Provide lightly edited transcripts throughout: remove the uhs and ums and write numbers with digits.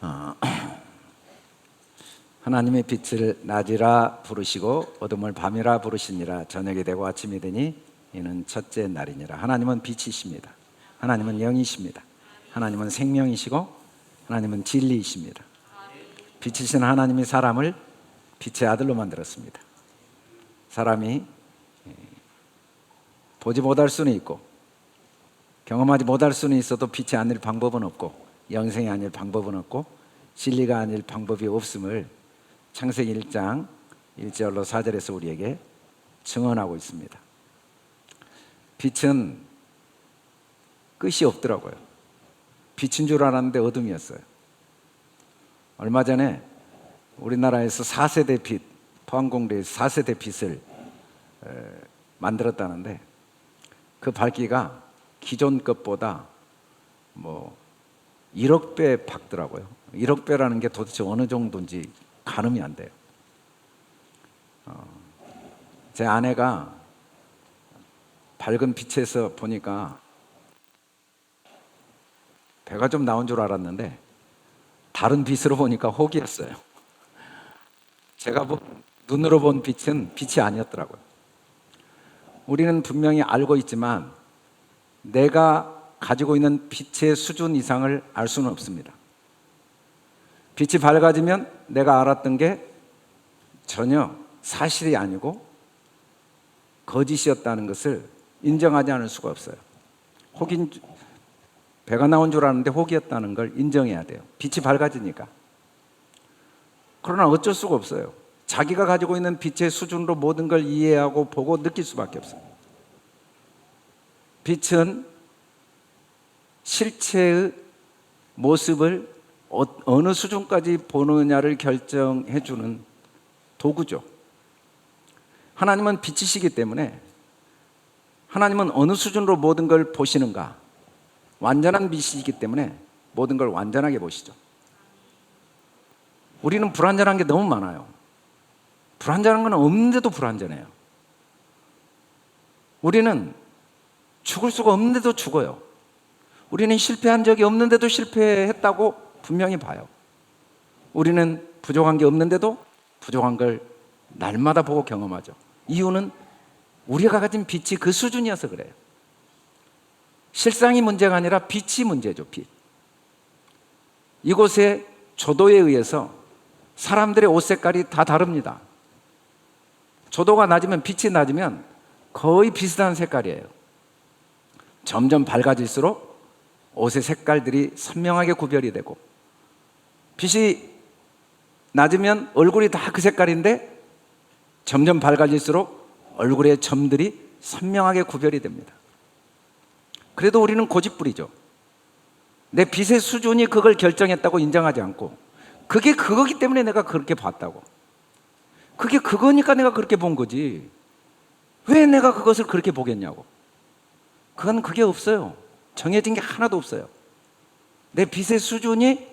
어, 하나님의 빛을 낮이라 부르시고 어둠을 밤이라 부르시니라. 저녁이 되고 아침이 되니 이는 첫째 날이니라. 하나님은 빛이십니다. 하나님은 영이십니다. 하나님은 생명이시고 하나님은 진리이십니다. 빛이신 하나님이 사람을 빛의 아들로 만들었습니다. 사람이 보지 못할 수는 있고 경험하지 못할 수는 있어도 빛이 아닐 방법은 없고 영생이 아닐 방법은 없고 진리가 아닐 방법이 없음을 창세기 1장 1절로 4절에서 우리에게 증언하고 있습니다. 빛은 끝이 없더라고요. 빛인 줄 알았는데 어둠이었어요. 얼마 전에 우리나라에서 4세대 빛, 포항공대에서 4세대 빛을 만들었다는데 그 밝기가 기존 것보다 1억 배 밝더라고요. 1억 배라는 게 도대체 어느 정도인지 가늠이 안 돼요. 제 아내가 밝은 빛에서 보니까 배가 좀 나온 줄 알았는데 다른 빛으로 보니까 혹이었어요. 제가 눈으로 본 빛은 빛이 아니었더라고요. 우리는 분명히 알고 있지만 내가 가지고 있는 빛의 수준 이상을 알 수는 없습니다. 빛이 밝아지면 내가 알았던 게 전혀 사실이 아니고 거짓이었다는 것을 인정하지 않을 수가 없어요. 배가 나온 줄 알았는데 혹이었다는 걸 인정해야 돼요. 빛이 밝아지니까. 그러나 어쩔 수가 없어요. 자기가 가지고 있는 빛의 수준으로 모든 걸 이해하고 보고 느낄 수밖에 없어요. 빛은 실체의 모습을 어느 수준까지 보느냐를 결정해 주는 도구죠. 하나님은 빛이시기 때문에 하나님은 어느 수준으로 모든 걸 보시는가? 완전한 빛이기 때문에 모든 걸 완전하게 보시죠. 우리는 불완전한 게 너무 많아요. 불완전한 건 없는데도 불완전해요. 우리는 죽을 수가 없는데도 죽어요. 우리는 실패한 적이 없는데도 실패했다고 분명히 봐요. 우리는 부족한 게 없는데도 부족한 걸 날마다 보고 경험하죠. 이유는 우리가 가진 빛이 그 수준이어서 그래요. 실상이 문제가 아니라 빛이 문제죠. 빛. 이곳에 조도에 의해서 사람들의 옷 색깔이 다 다릅니다. 조도가 낮으면 빛이 낮으면 거의 비슷한 색깔이에요. 점점 밝아질수록 옷의 색깔들이 선명하게 구별이 되고 빛이 낮으면 얼굴이 다 그 색깔인데 점점 밝아질수록 얼굴의 점들이 선명하게 구별이 됩니다. 그래도 우리는 고집부리죠. 내 빛의 수준이 그걸 결정했다고 인정하지 않고 그게 그거기 때문에 내가 그렇게 봤다고. 그게 그거니까 내가 그렇게 본 거지. 왜 내가 그것을 그렇게 보겠냐고. 그게 없어요. 정해진 게 하나도 없어요. 내 빛의 수준이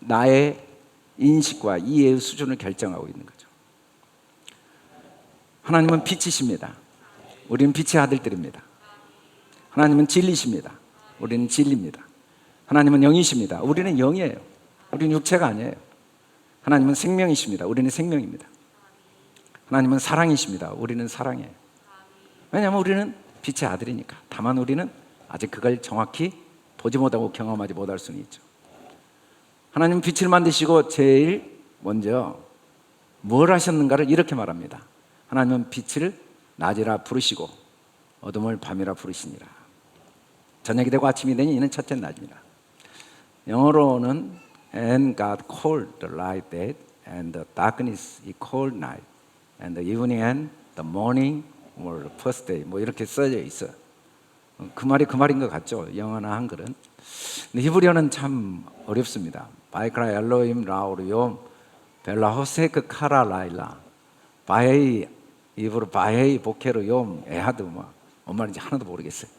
나의 인식과 이해의 수준을 결정하고 있는 거죠. 하나님은 빛이십니다. 우리는 빛의 아들들입니다. 하나님은 진리십니다. 우리는 진리입니다. 하나님은 영이십니다. 우리는 영이에요. 우리는 육체가 아니에요. 하나님은 생명이십니다. 우리는 생명입니다. 하나님은 사랑이십니다. 우리는 사랑이에요. 왜냐하면 우리는 빛의 아들이니까. 다만 우리는 아직 그걸 정확히 보지 못하고 경험하지 못할 수는 있죠. 하나님은 빛을 만드시고 제일 먼저 뭘 하셨는가를 이렇게 말합니다. 하나님은 빛을 낮이라 부르시고 어둠을 밤이라 부르시니라. 저녁이 되고 아침이 되니 이는 첫째 날이니라. 영어로는 And God called the light day and the darkness he called night and the evening and the morning were the first day. 이렇게 써져 있어요. 그 말이 그 말인 것 같죠. 영어나 한글은. 근데 히브리어는 참 어렵습니다. 바이크라 엘로임 라우르요 벨라 호세크 카라 라일라 바헤이 이브로 바헤이 보케르 욤 에하드 뭔 말인지 하나도 모르겠어요.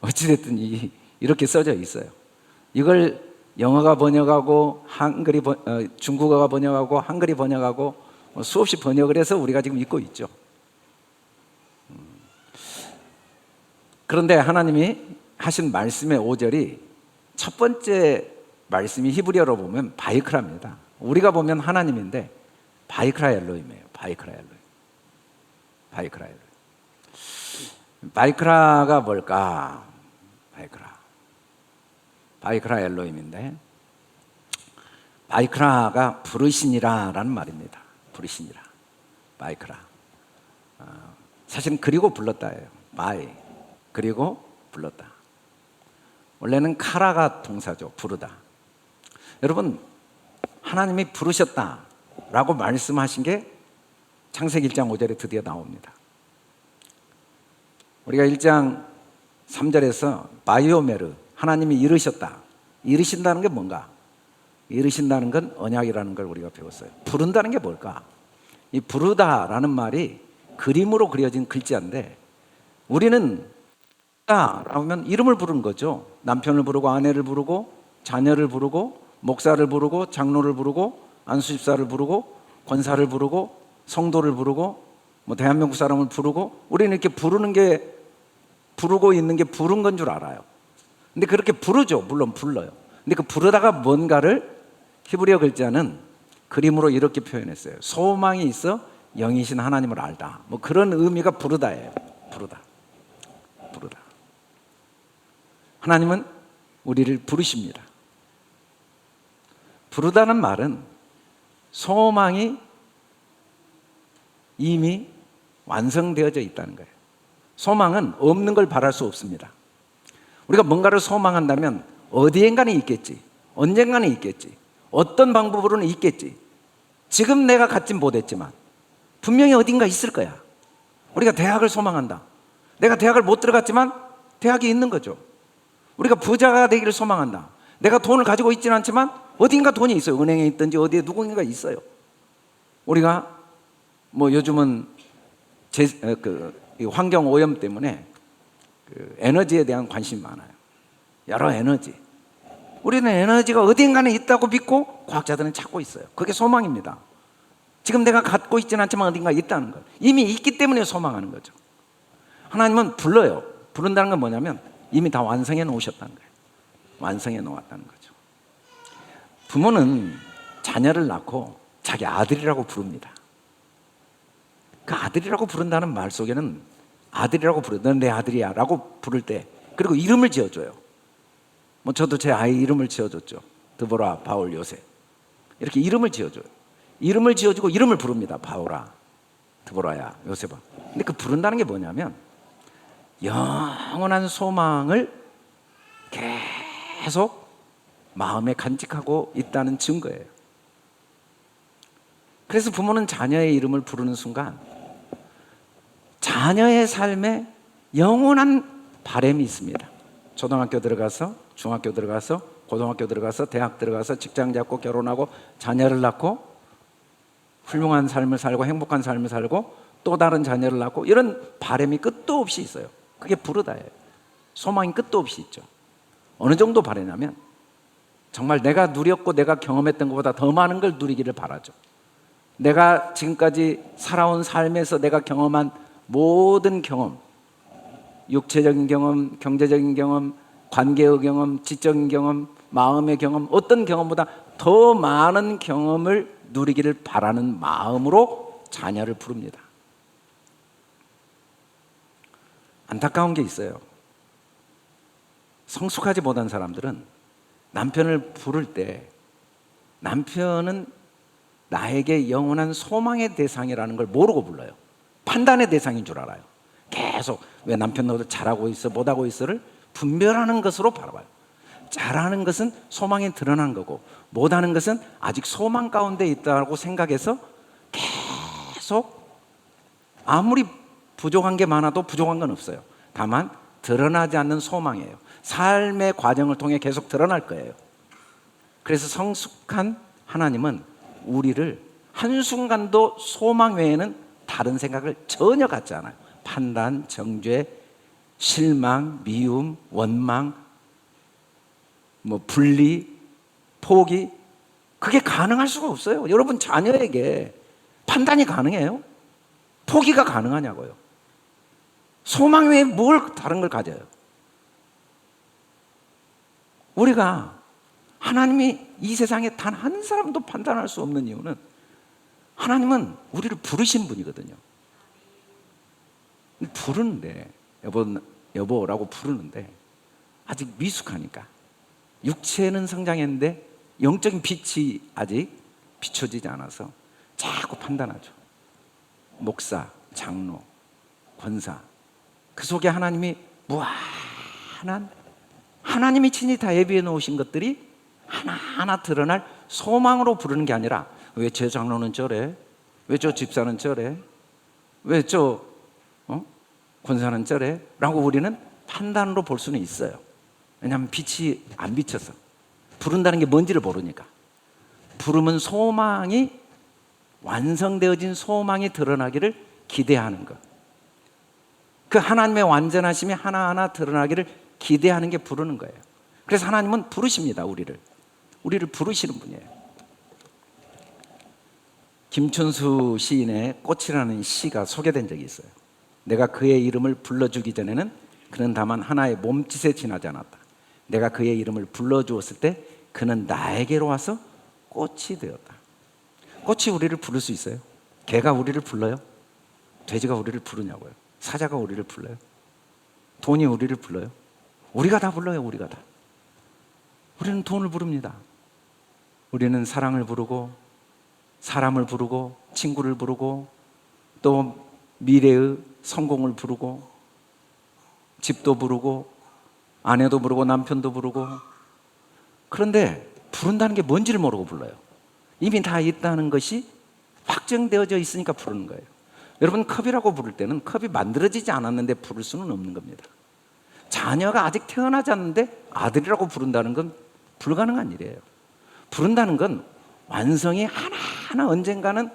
어찌됐든 이렇게 써져 있어요. 이걸 영어가 번역하고 중국어가 번역하고 한글이 번역하고 수없이 번역을 해서 우리가 지금 읽고 있죠. 그런데 하나님이 하신 말씀의 5절이 첫 번째 말씀이 히브리어로 보면 바이크라입니다. 우리가 보면 하나님인데 바이크라 엘로힘이에요. 바이크라 엘로힘. 바이크라 엘로힘. 바이크라가 뭘까? 바이크라 엘로힘인데, 바이크라가 부르시니라라는 말입니다. 부르시니라. 바이크라. 사실은 그리고 불렀다예요. 바이. 그리고 불렀다. 원래는 카라가 동사죠. 부르다. 여러분, 하나님이 부르셨다라고 말씀하신 게 창세기 1장 5절에 드디어 나옵니다. 우리가 1장 3절에서 바이오메르, 하나님이 이르셨다. 이르신다는 게 뭔가? 이르신다는 건 언약이라는 걸 우리가 배웠어요. 부른다는 게 뭘까? 이 부르다라는 말이 그림으로 그려진 글자인데, 우리는 하면 이름을 부르는 거죠. 남편을 부르고 아내를 부르고 자녀를 부르고 목사를 부르고 장로를 부르고 안수집사를 부르고 권사를 부르고 성도를 부르고 뭐 대한민국 사람을 부르고, 우리는 이렇게 부르는 게, 부르고 있는 게 부른 건 줄 알아요. 근데 그렇게 부르죠. 물론 불러요. 근데 그 부르다가 뭔가를 히브리어 글자는 그림으로 이렇게 표현했어요. 소망이 있어 영이신 하나님을 알다. 뭐 그런 의미가 부르다예요. 부르다. 하나님은 우리를 부르십니다. 부르다는 말은 소망이 이미 완성되어져 있다는 거예요. 소망은 없는 걸 바랄 수 없습니다. 우리가 뭔가를 소망한다면 어디엔가는 있겠지, 언젠가는 있겠지, 어떤 방법으로는 있겠지. 지금 내가 갖진 못했지만 분명히 어딘가 있을 거야. 우리가 대학을 소망한다. 내가 대학을 못 들어갔지만 대학이 있는 거죠. 우리가 부자가 되기를 소망한다. 내가 돈을 가지고 있지는 않지만 어딘가 돈이 있어요. 은행에 있든지 어디에 누군가 있어요. 우리가 뭐 요즘은 이 환경 오염 때문에 에너지에 대한 관심이 많아요. 여러 에너지. 우리는 에너지가 어딘가에 있다고 믿고 과학자들은 찾고 있어요. 그게 소망입니다. 지금 내가 갖고 있지는 않지만 어딘가 있다는 것. 이미 있기 때문에 소망하는 거죠. 하나님은 불러요. 부른다는 건 뭐냐면 이미 다 완성해 놓으셨다는 거예요. 완성해 놓았다는 거죠. 부모는 자녀를 낳고 자기 아들이라고 부릅니다. 그 아들이라고 부른다는 말 속에는 아들이라고 부르, 넌 내 아들이야 라고 부를 때, 그리고 이름을 지어줘요. 뭐 저도 제 아이 이름을 지어줬죠. 드보라, 바울, 요셉. 이렇게 이름을 지어줘요. 이름을 지어주고 이름을 부릅니다. 바울아, 드보라야, 요셉아. 근데 그 부른다는 게 뭐냐면 영원한 소망을 계속 마음에 간직하고 있다는 증거예요. 그래서 부모는 자녀의 이름을 부르는 순간 자녀의 삶에 영원한 바람이 있습니다. 초등학교 들어가서, 중학교 들어가서, 고등학교 들어가서, 대학 들어가서, 직장 잡고 결혼하고 자녀를 낳고 훌륭한 삶을 살고 행복한 삶을 살고 또 다른 자녀를 낳고, 이런 바람이 끝도 없이 있어요. 그게 부르다예요. 소망이 끝도 없이 있죠. 어느 정도 바라냐면 정말 내가 누렸고 내가 경험했던 것보다 더 많은 걸 누리기를 바라죠. 내가 지금까지 살아온 삶에서 내가 경험한 모든 경험, 육체적인 경험, 경제적인 경험, 관계의 경험, 지적인 경험, 마음의 경험, 어떤 경험보다 더 많은 경험을 누리기를 바라는 마음으로 자녀를 부릅니다. 안타까운 게 있어요. 성숙하지 못한 사람들은 남편을 부를 때 남편은 나에게 영원한 소망의 대상이라는 걸 모르고 불러요. 판단의 대상인 줄 알아요. 계속 왜 남편 너도 잘하고 있어 못하고 있어를 분별하는 것으로 바라봐요. 잘하는 것은 소망이 드러난 거고 못하는 것은 아직 소망 가운데 있다고 생각해서 계속 아무리 부족한 게 많아도 부족한 건 없어요. 다만 드러나지 않는 소망이에요. 삶의 과정을 통해 계속 드러날 거예요. 그래서 성숙한 하나님은 우리를 한순간도 소망 외에는 다른 생각을 전혀 갖지 않아요. 판단, 정죄, 실망, 미움, 원망, 뭐 분리, 포기, 그게 가능할 수가 없어요. 여러분 자녀에게 판단이 가능해요? 포기가 가능하냐고요. 소망 외에 뭘 다른 걸 가져요? 우리가 하나님이 이 세상에 단 한 사람도 판단할 수 없는 이유는 하나님은 우리를 부르신 분이거든요. 부르는데 여보라고 부르는데 아직 미숙하니까, 육체는 성장했는데 영적인 빛이 아직 비춰지지 않아서 자꾸 판단하죠. 목사, 장로, 권사, 그 속에 하나님이 무한한, 하나님이 친히 다 예비해 놓으신 것들이 하나하나 드러날 소망으로 부르는 게 아니라, 왜 저 장로는 저래? 왜 저 집사는 저래? 왜 저 권사는 저래? 라고 우리는 판단으로 볼 수는 있어요. 왜냐하면 빛이 안 비쳐서. 부른다는 게 뭔지를 모르니까. 부르면 소망이, 완성되어진 소망이 드러나기를 기대하는 것. 그 하나님의 완전하심이 하나하나 드러나기를 기대하는 게 부르는 거예요. 그래서 하나님은 부르십니다. 우리를 부르시는 분이에요. 김춘수 시인의 꽃이라는 시가 소개된 적이 있어요. 내가 그의 이름을 불러주기 전에는 그는 다만 하나의 몸짓에 지나지 않았다. 내가 그의 이름을 불러주었을 때 그는 나에게로 와서 꽃이 되었다. 꽃이 우리를 부를 수 있어요? 개가 우리를 불러요? 돼지가 우리를 부르냐고요? 사자가 우리를 불러요? 돈이 우리를 불러요? 우리가 다 불러요. 우리가 다. 우리는 돈을 부릅니다. 우리는 사랑을 부르고, 사람을 부르고, 친구를 부르고, 또 미래의 성공을 부르고, 집도 부르고, 아내도 부르고, 남편도 부르고. 그런데 부른다는 게 뭔지를 모르고 불러요. 이미 다 있다는 것이 확정되어져 있으니까 부르는 거예요. 여러분, 컵이라고 부를 때는 컵이 만들어지지 않았는데 부를 수는 없는 겁니다. 자녀가 아직 태어나지 않았는데 아들이라고 부른다는 건 불가능한 일이에요. 부른다는 건 완성이 하나하나 언젠가는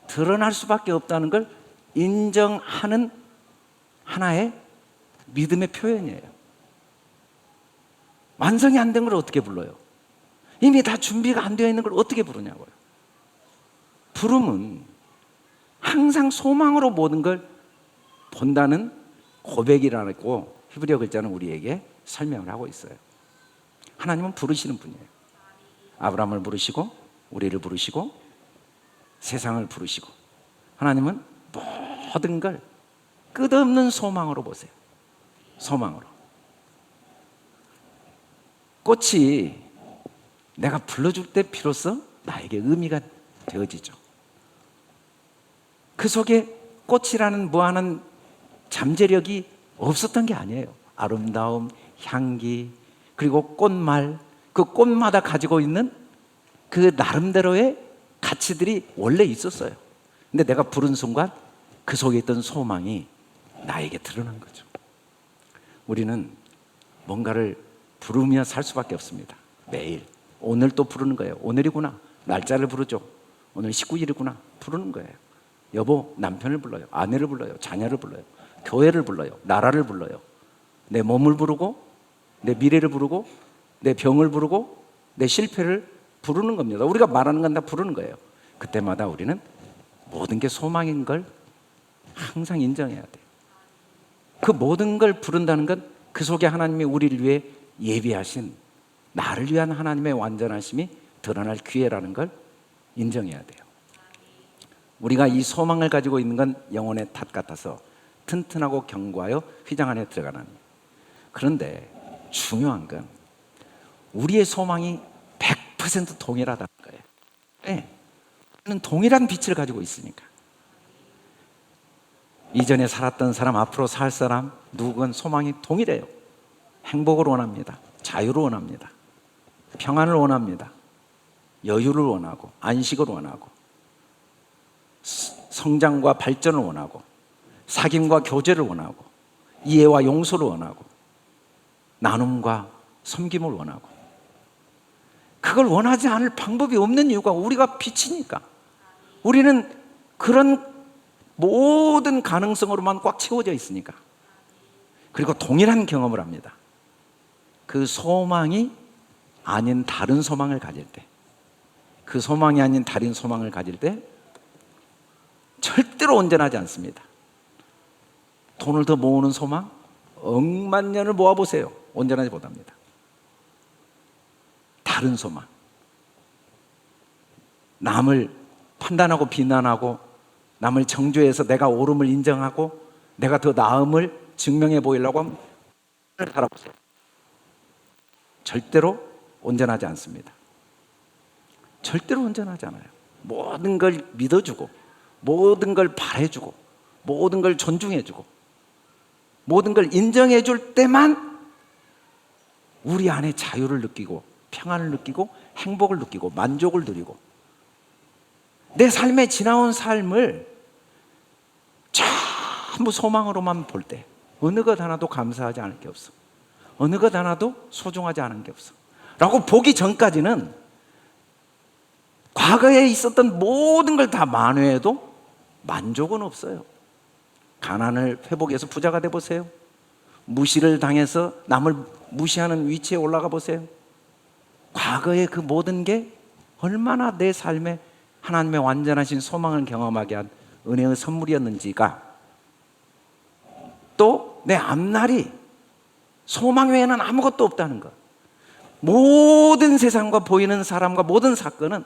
드러날 수밖에 없다는 걸 인정하는 하나의 믿음의 표현이에요. 완성이 안 된 걸 어떻게 불러요? 이미 다 준비가 안 되어 있는 걸 어떻게 부르냐고요. 부름은 항상 소망으로 모든 걸 본다는 고백이라고 히브리어 글자는 우리에게 설명을 하고 있어요. 하나님은 부르시는 분이에요. 아브라함을 부르시고, 우리를 부르시고, 세상을 부르시고. 하나님은 모든 걸 끝없는 소망으로 보세요. 소망으로. 꽃이 내가 불러줄 때 비로소 나에게 의미가 되어지죠. 그 속에 꽃이라는 무한한 잠재력이 없었던 게 아니에요. 아름다움, 향기, 그리고 꽃말, 그 꽃마다 가지고 있는 그 나름대로의 가치들이 원래 있었어요. 근데 내가 부른 순간 그 속에 있던 소망이 나에게 드러난 거죠. 우리는 뭔가를 부르며 살 수밖에 없습니다. 매일. 오늘 또 부르는 거예요. 오늘이구나. 날짜를 부르죠. 오늘 19일이구나. 부르는 거예요. 여보, 남편을 불러요. 아내를 불러요. 자녀를 불러요. 교회를 불러요. 나라를 불러요. 내 몸을 부르고, 내 미래를 부르고, 내 병을 부르고, 내 실패를 부르는 겁니다. 우리가 말하는 건 다 부르는 거예요. 그때마다 우리는 모든 게 소망인 걸 항상 인정해야 돼요. 그 모든 걸 부른다는 건 그 속에 하나님이 우리를 위해 예비하신, 나를 위한 하나님의 완전하심이 드러날 기회라는 걸 인정해야 돼요. 우리가 이 소망을 가지고 있는 건 영혼의 탑 같아서 튼튼하고 견고하여 휘장 안에 들어가는. 그런데 중요한 건 우리의 소망이 100% 동일하다는 거예요. 네. 우리는 동일한 빛을 가지고 있으니까. 이전에 살았던 사람, 앞으로 살 사람, 누군 소망이 동일해요. 행복을 원합니다. 자유를 원합니다. 평안을 원합니다. 여유를 원하고, 안식을 원하고, 성장과 발전을 원하고, 사귐과 교제를 원하고, 이해와 용서를 원하고, 나눔과 섬김을 원하고. 그걸 원하지 않을 방법이 없는 이유가 우리가 빛이니까. 우리는 그런 모든 가능성으로만 꽉 채워져 있으니까. 그리고 동일한 경험을 합니다. 그 소망이 아닌 다른 소망을 가질 때, 그 소망이 아닌 다른 소망을 가질 때 절대로 온전하지 않습니다. 돈을 더 모으는 소망, 억만 년을 모아보세요. 온전하지 못합니다. 바른 소망. 남을 판단하고 비난하고 남을 정죄해서 내가 옳음을 인정하고 내가 더 나음을 증명해 보이려고 하면 살아보세요. 절대로 온전하지 않습니다. 절대로 온전하지 않아요. 모든 걸 믿어주고 모든 걸 바래주고 모든 걸 존중해주고 모든 걸 인정해줄 때만 우리 안에 자유를 느끼고 평안을 느끼고 행복을 느끼고 만족을 누리고, 내 삶에 지나온 삶을 전부 소망으로만 볼 때 어느 것 하나도 감사하지 않을 게 없어. 어느 것 하나도 소중하지 않은 게 없어 라고 보기 전까지는 과거에 있었던 모든 걸 다 만회해도 만족은 없어요. 가난을 회복해서 부자가 돼 보세요. 무시를 당해서 남을 무시하는 위치에 올라가 보세요. 과거의 그 모든 게 얼마나 내 삶에 하나님의 완전하신 소망을 경험하게 한 은혜의 선물이었는지가, 또 내 앞날이 소망 외에는 아무것도 없다는 것, 모든 세상과 보이는 사람과 모든 사건은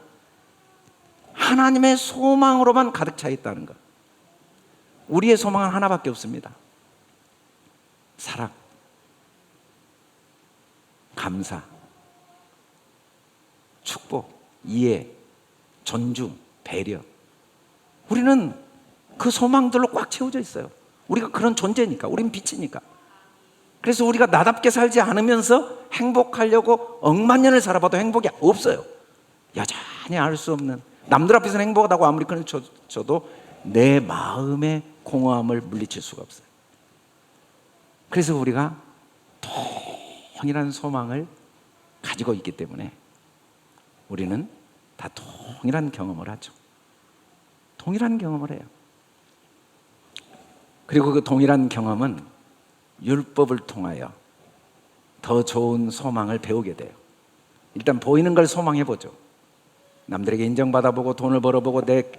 하나님의 소망으로만 가득 차 있다는 것. 우리의 소망은 하나밖에 없습니다. 사랑, 감사, 축복, 이해, 존중, 배려. 우리는 그 소망들로 꽉 채워져 있어요. 우리가 그런 존재니까. 우린 빛이니까. 그래서 우리가 나답게 살지 않으면서 행복하려고 억만 년을 살아봐도 행복이 없어요. 여전히 알 수 없는, 남들 앞에서는 행복하다고 아무리 큰 쳐도 내 마음의 공허함을 물리칠 수가 없어요. 그래서 우리가 동일한 소망을 가지고 있기 때문에 우리는 다 동일한 경험을 하죠. 동일한 경험을 해요. 그리고 그 동일한 경험은 율법을 통하여 더 좋은 소망을 배우게 돼요. 일단 보이는 걸 소망해보죠. 남들에게 인정받아보고 돈을 벌어보고 내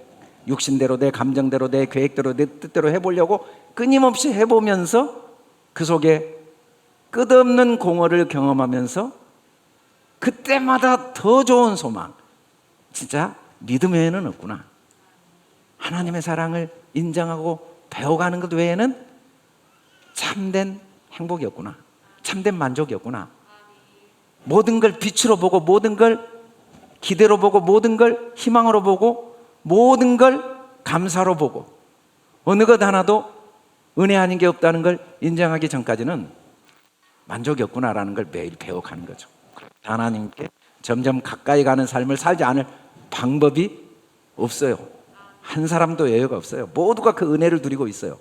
육신대로, 내 감정대로, 내 계획대로, 내 뜻대로 해보려고 끊임없이 해보면서 그 속에 끝없는 공허를 경험하면서 그때마다 더 좋은 소망, 진짜 믿음 외에는 없구나, 하나님의 사랑을 인정하고 배워가는 것 외에는 참된 행복이었구나, 참된 만족이었구나, 모든 걸 빛으로 보고 모든 걸 기대로 보고 모든 걸 희망으로 보고 모든 걸 감사로 보고 어느 것 하나도 은혜 아닌 게 없다는 걸 인정하기 전까지는 만족이 없구나라는 걸 매일 배워가는 거죠. 하나님께 점점 가까이 가는 삶을 살지 않을 방법이 없어요. 한 사람도 예외가 없어요. 모두가 그 은혜를 누리고 있어요.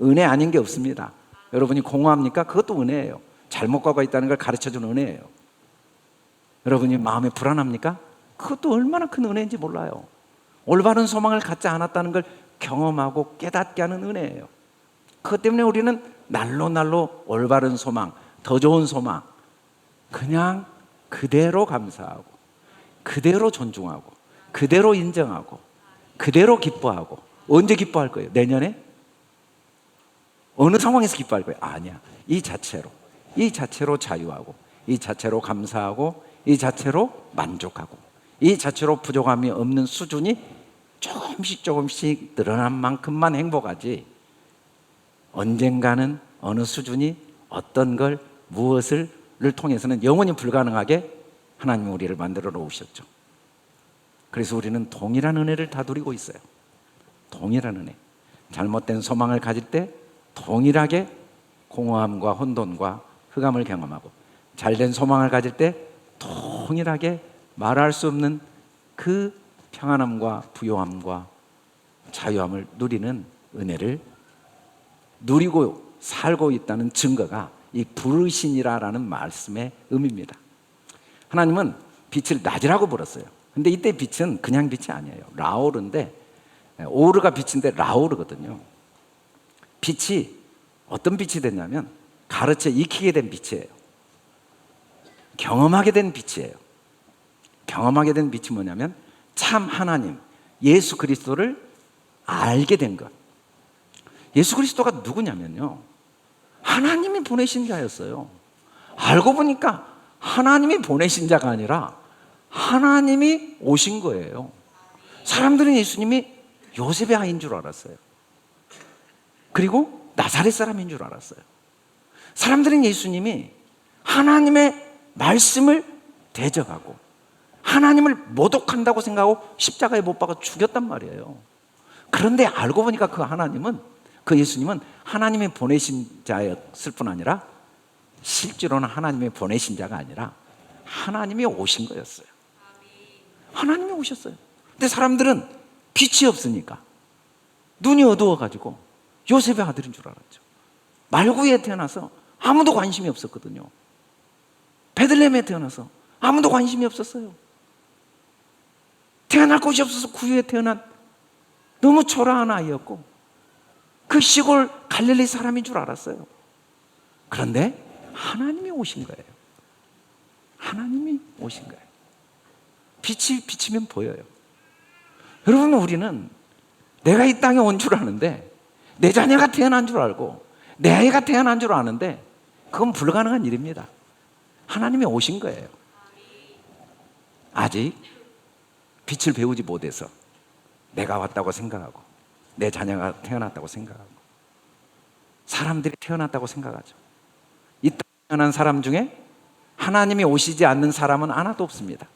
은혜 아닌 게 없습니다. 여러분이 공허합니까? 그것도 은혜예요. 잘못 가고 있다는 걸 가르쳐주는 은혜예요. 여러분이 마음에 불안합니까? 그것도 얼마나 큰 은혜인지 몰라요. 올바른 소망을 갖지 않았다는 걸 경험하고 깨닫게 하는 은혜예요. 그것 때문에 우리는 날로 올바른 소망, 더 좋은 소망, 그냥 그대로 감사하고 그대로 존중하고 그대로 인정하고 그대로 기뻐하고. 언제 기뻐할 거예요? 내년에? 어느 상황에서 기뻐할 거예요? 아니야. 이 자체로 자유하고 이 자체로 감사하고 이 자체로 만족하고 이 자체로 부족함이 없는 수준이 조금씩 늘어난 만큼만 행복하지, 언젠가는 어느 수준이 어떤 걸 무엇을 통해서는 영원히 불가능하게 하나님이 우리를 만들어 놓으셨죠. 그래서 우리는 동일한 은혜를 다 누리고 있어요. 동일한 은혜. 잘못된 소망을 가질 때 동일하게 공허함과 혼돈과 흑암을 경험하고, 잘된 소망을 가질 때 동일하게 말할 수 없는 그 평안함과 부요함과 자유함을 누리는 은혜를 누리고 살고 있다는 증거가 이 부르시니라라는 말씀의 의미입니다. 하나님은 빛을 낮이라고 불렀어요. 근데 이때 빛은 그냥 빛이 아니에요. 라오르인데, 오르가 빛인데 라오르거든요. 빛이 어떤 빛이 됐냐면 가르쳐 익히게 된 빛이에요. 경험하게 된 빛이에요. 경험하게 된 빛이 뭐냐면 참 하나님, 예수 그리스도를 알게 된 것. 예수 그리스도가 누구냐면요, 하나님이 보내신 자였어요. 알고 보니까 하나님이 보내신 자가 아니라 하나님이 오신 거예요. 사람들은 예수님이 요셉의 아이인 줄 알았어요. 그리고 나사렛 사람인 줄 알았어요. 사람들은 예수님이 하나님의 말씀을 대적하고 하나님을 모독한다고 생각하고 십자가에 못 박아 죽였단 말이에요. 그런데 알고 보니까 그 예수님은 하나님이 보내신 자였을 뿐 아니라 실제로는 하나님이 보내신 자가 아니라 하나님이 오신 거였어요. 하나님이 오셨어요. 근데 사람들은 빛이 없으니까 눈이 어두워가지고 요셉의 아들인 줄 알았죠. 말구에 태어나서 아무도 관심이 없었거든요. 베들레헴에 태어나서 아무도 관심이 없었어요. 태어날 곳이 없어서 구유에 태어난 너무 초라한 아이였고 그 시골 갈릴리 사람인 줄 알았어요. 그런데 하나님이 오신 거예요. 하나님이 오신 거예요. 빛이 비치면 보여요. 여러분, 우리는 내가 이 땅에 온 줄 아는데, 내 자녀가 태어난 줄 알고 내 아이가 태어난 줄 아는데 그건 불가능한 일입니다. 하나님이 오신 거예요. 아직 빛을 배우지 못해서 내가 왔다고 생각하고 내 자녀가 태어났다고 생각하고 사람들이 태어났다고 생각하죠. 이 땅에 태어난 사람 중에 하나님이 오시지 않는 사람은 하나도 없습니다.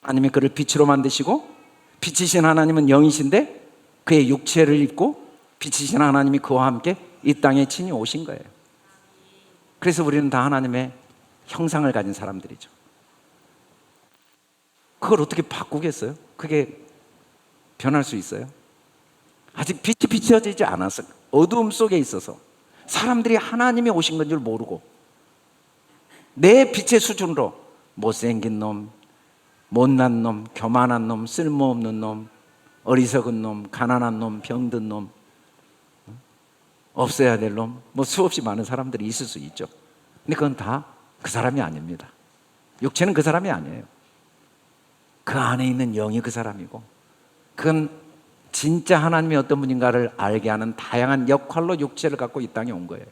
하나님이 그를 빛으로 만드시고 빛이신 하나님은 영이신데 그의 육체를 입고 빛이신 하나님이 그와 함께 이 땅에 친히 오신 거예요. 그래서 우리는 다 하나님의 형상을 가진 사람들이죠. 그걸 어떻게 바꾸겠어요? 그게 변할 수 있어요? 아직 빛이 비춰지지 않아서 어두움 속에 있어서 사람들이 하나님이 오신 건 줄 모르고 내 빛의 수준으로 못생긴 놈, 못난 놈, 교만한 놈, 쓸모없는 놈, 어리석은 놈, 가난한 놈, 병든 놈, 없애야 될 놈, 뭐 수없이 많은 사람들이 있을 수 있죠. 근데 그건 다 그 사람이 아닙니다. 육체는 그 사람이 아니에요. 그 안에 있는 영이 그 사람이고 그건 진짜 하나님이 어떤 분인가를 알게 하는 다양한 역할로 육체를 갖고 이 땅에 온 거예요.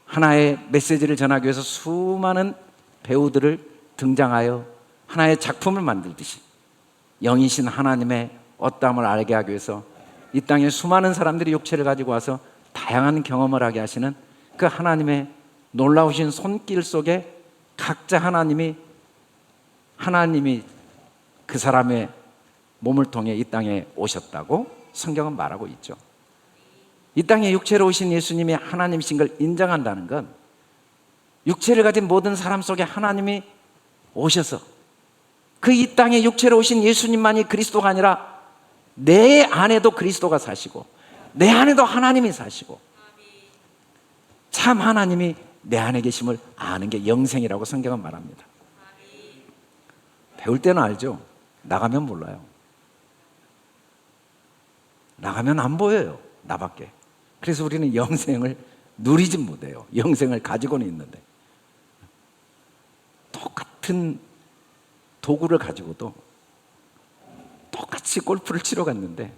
하나의 메시지를 전하기 위해서 수많은 배우들을 등장하여 하나의 작품을 만들듯이 영이신 하나님의 어떠함을 알게 하기 위해서 이 땅에 수많은 사람들이 육체를 가지고 와서 다양한 경험을 하게 하시는 그 하나님의 놀라우신 손길 속에 각자 하나님이 그 사람의 몸을 통해 이 땅에 오셨다고 성경은 말하고 있죠. 이 땅에 육체로 오신 예수님이 하나님이신 걸 인정한다는 건 육체를 가진 모든 사람 속에 하나님이 오셔서 그 이 땅에 육체로 오신 예수님만이 그리스도가 아니라 내 안에도 그리스도가 사시고 내 안에도 하나님이 사시고 참 하나님이 내 안에 계심을 아는 게 영생이라고 성경은 말합니다. 배울 때는 알죠. 나가면 몰라요. 나가면 안 보여요. 나밖에. 그래서 우리는 영생을 누리진 못해요. 영생을 가지고는 있는데 똑같은 도구를 가지고도 똑같이 골프를 치러 갔는데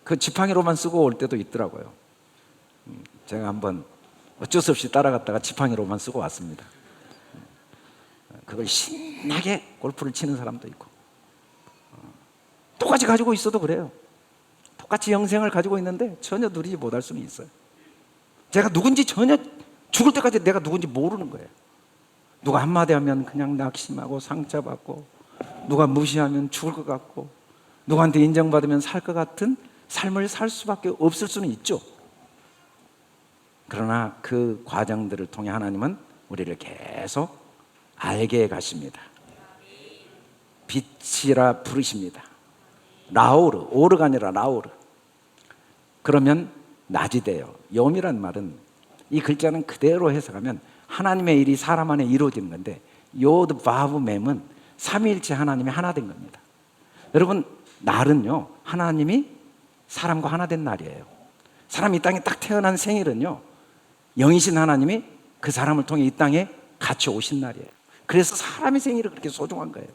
그 지팡이로만 쓰고 올 때도 있더라고요. 제가 한번 어쩔 수 없이 따라갔다가 지팡이로만 쓰고 왔습니다. 그걸 신나게 골프를 치는 사람도 있고 똑같이 가지고 있어도 그래요. 똑같이 영생을 가지고 있는데 전혀 누리지 못할 수는 있어요. 제가 누군지 전혀 죽을 때까지 내가 누군지 모르는 거예요. 누가 한마디 하면 그냥 낙심하고 상처받고 누가 무시하면 죽을 것 같고 누구한테 인정받으면 살 것 같은 삶을 살 수밖에 없을 수는 있죠. 그러나 그 과정들을 통해 하나님은 우리를 계속 알게 해 가십니다. 빛이라 부르십니다. 라오르, 오르가 아니라 라오르. 그러면 낮이 돼요. 욤이란 말은 이 글자는 그대로 해석하면 하나님의 일이 사람 안에 이루어지는 건데 요드 바브 mem은 삼위일체 하나님이 하나 된 겁니다. 여러분, 날은요 하나님이 사람과 하나 된 날이에요. 사람이 이 땅에 딱 태어난 생일은요 영이신 하나님이 그 사람을 통해 이 땅에 같이 오신 날이에요. 그래서 사람의 생일은 그렇게 소중한 거예요.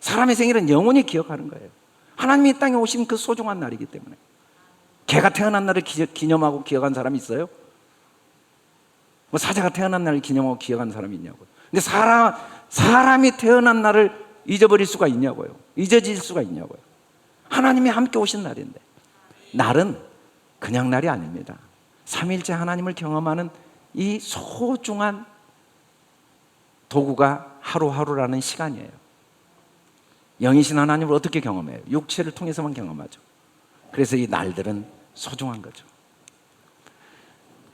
사람의 생일은 영원히 기억하는 거예요. 하나님이 이 땅에 오신 그 소중한 날이기 때문에. 개가 태어난 날을 기념하고 기억한 사람이 있어요? 뭐 사자가 태어난 날을 기념하고 기억하는 사람이 있냐고요. 근데 사람이 태어난 날을 잊어버릴 수가 있냐고요. 잊어질 수가 있냐고요. 하나님이 함께 오신 날인데, 날은 그냥 날이 아닙니다. 삼위일체 하나님을 경험하는 이 소중한 도구가 하루하루라는 시간이에요. 영이신 하나님을 어떻게 경험해요? 육체를 통해서만 경험하죠. 그래서 이 날들은 소중한 거죠.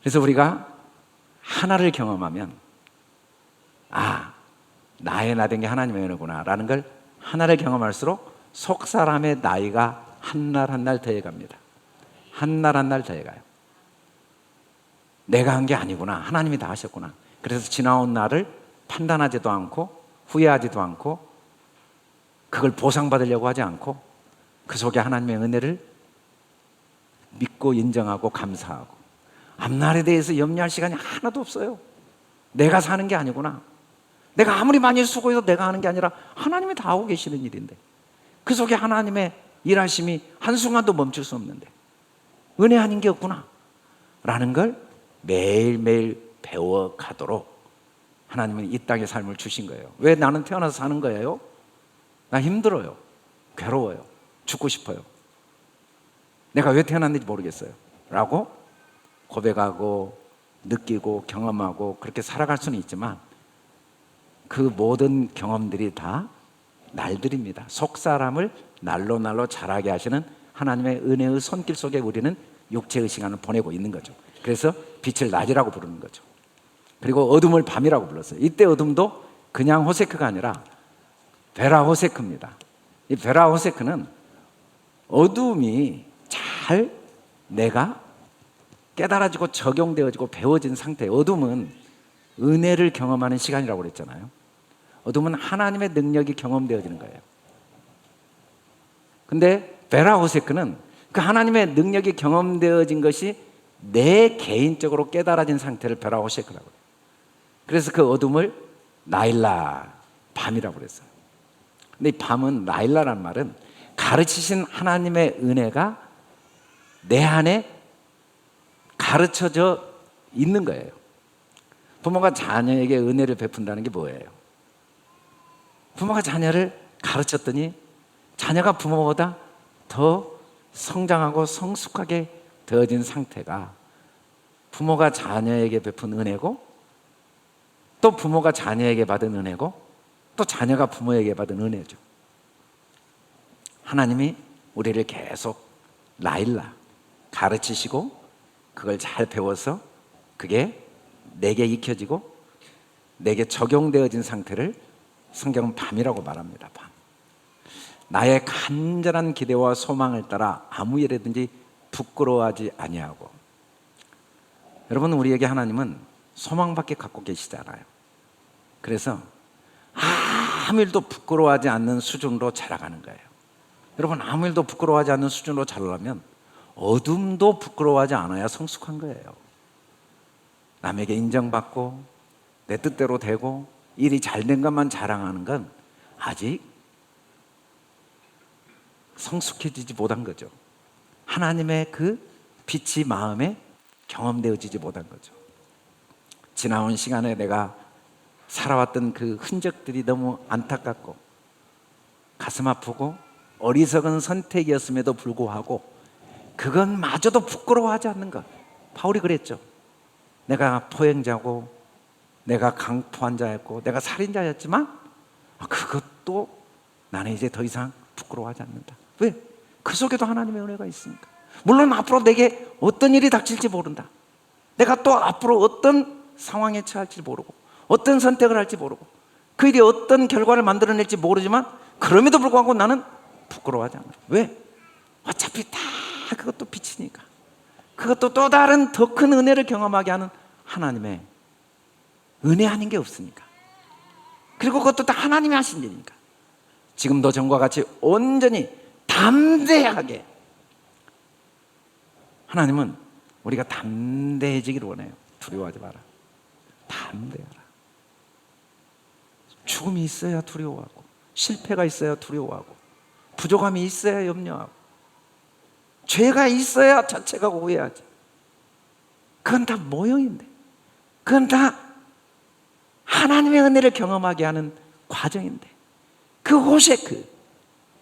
그래서 우리가 하나를 경험하면, 아, 나의 나 된 게 하나님의 은혜구나 라는 걸 하나를 경험할수록 속 사람의 나이가 한 날 한 날 더해갑니다. 한 날 한 날 더해가요. 내가 한 게 아니구나, 하나님이 다 하셨구나. 그래서 지나온 날을 판단하지도 않고 후회하지도 않고 그걸 보상받으려고 하지 않고 그 속에 하나님의 은혜를 믿고 인정하고 감사하고, 앞날에 대해서 염려할 시간이 하나도 없어요. 내가 사는 게 아니구나, 내가 아무리 많이 수고해도 내가 하는 게 아니라 하나님이 다 하고 계시는 일인데, 그 속에 하나님의 일하심이 한순간도 멈출 수 없는데 은혜 아닌 게 없구나 라는 걸 매일매일 배워가도록 하나님은 이 땅의 삶을 주신 거예요. 왜 나는 태어나서 사는 거예요? 나 힘들어요, 괴로워요, 죽고 싶어요, 내가 왜 태어났는지 모르겠어요 라고 고백하고 느끼고 경험하고 그렇게 살아갈 수는 있지만, 그 모든 경험들이 다 날들입니다. 속 사람을 날로 날로 자라게 하시는 하나님의 은혜의 손길 속에 우리는 육체의 시간을 보내고 있는 거죠. 그래서 빛을 낮이라고 부르는 거죠. 그리고 어둠을 밤이라고 불렀어요. 이때 어둠도 그냥 호세크가 아니라 베라 호세크입니다. 이 베라 호세크는 어둠이 잘 내가 깨달아지고 적용되어지고 배워진 상태. 어둠은 은혜를 경험하는 시간이라고 그랬잖아요. 어둠은 하나님의 능력이 경험되어지는 거예요. 근데 베라 호세크는 그 하나님의 능력이 경험되어진 것이 내 개인적으로 깨달아진 상태를 베라 호세크라고 해요. 그래서 그 어둠을 나일라, 밤이라고 그랬어요. 근데 이 밤은, 나일라란 말은 가르치신 하나님의 은혜가 내 안에 가르쳐져 있는 거예요. 부모가 자녀에게 은혜를 베푼다는 게 뭐예요? 부모가 자녀를 가르쳤더니 자녀가 부모보다 더 성장하고 성숙하게 되어진 상태가 부모가 자녀에게 베푼 은혜고, 또 부모가 자녀에게 받은 은혜고, 또 자녀가 부모에게 받은 은혜죠. 하나님이 우리를 계속 나일라, 가르치시고 그걸 잘 배워서 그게 내게 익혀지고 내게 적용되어진 상태를 성경은 밤이라고 말합니다. 밤. 나의 간절한 기대와 소망을 따라 아무 일에든지 부끄러워하지 아니하고. 여러분, 우리에게 하나님은 소망밖에 갖고 계시잖아요. 그래서 아무 일도 부끄러워하지 않는 수준으로 자라가는 거예요. 여러분, 아무 일도 부끄러워하지 않는 수준으로 자라려면 어둠도 부끄러워하지 않아야 성숙한 거예요. 남에게 인정받고 내 뜻대로 되고 일이 잘된 것만 자랑하는 건 아직 성숙해지지 못한 거죠. 하나님의 그 빛이 마음에 경험되어지지 못한 거죠. 지나온 시간에 내가 살아왔던 그 흔적들이 너무 안타깝고 가슴 아프고 어리석은 선택이었음에도 불구하고 그것마저도 부끄러워하지 않는 것. 바울이 그랬죠. 내가 포행자고 내가 강포한 자였고 내가 살인자였지만 그것도 나는 이제 더 이상 부끄러워하지 않는다. 왜? 그 속에도 하나님의 은혜가 있으니까. 물론 앞으로 내게 어떤 일이 닥칠지 모른다. 내가 또 앞으로 어떤 상황에 처할지 모르고 어떤 선택을 할지 모르고 그 일이 어떤 결과를 만들어낼지 모르지만 그럼에도 불구하고 나는 부끄러워하지 않는다. 왜? 어차피 다 그것도 빛이니까. 그것도 또 다른 더 큰 은혜를 경험하게 하는 하나님의 은혜 아닌 게 없으니까. 그리고 그것도 다 하나님이 하신 일이니까. 지금도 전과 같이 온전히 담대하게, 하나님은 우리가 담대해지기를 원해요. 두려워하지 마라. 담대하라. 죽음이 있어야 두려워하고 실패가 있어야 두려워하고 부족함이 있어야 염려하고 죄가 있어야 자책하고 후회하지. 그건 다 모형인데, 그건 다 하나님의 은혜를 경험하게 하는 과정인데, 그 호세크,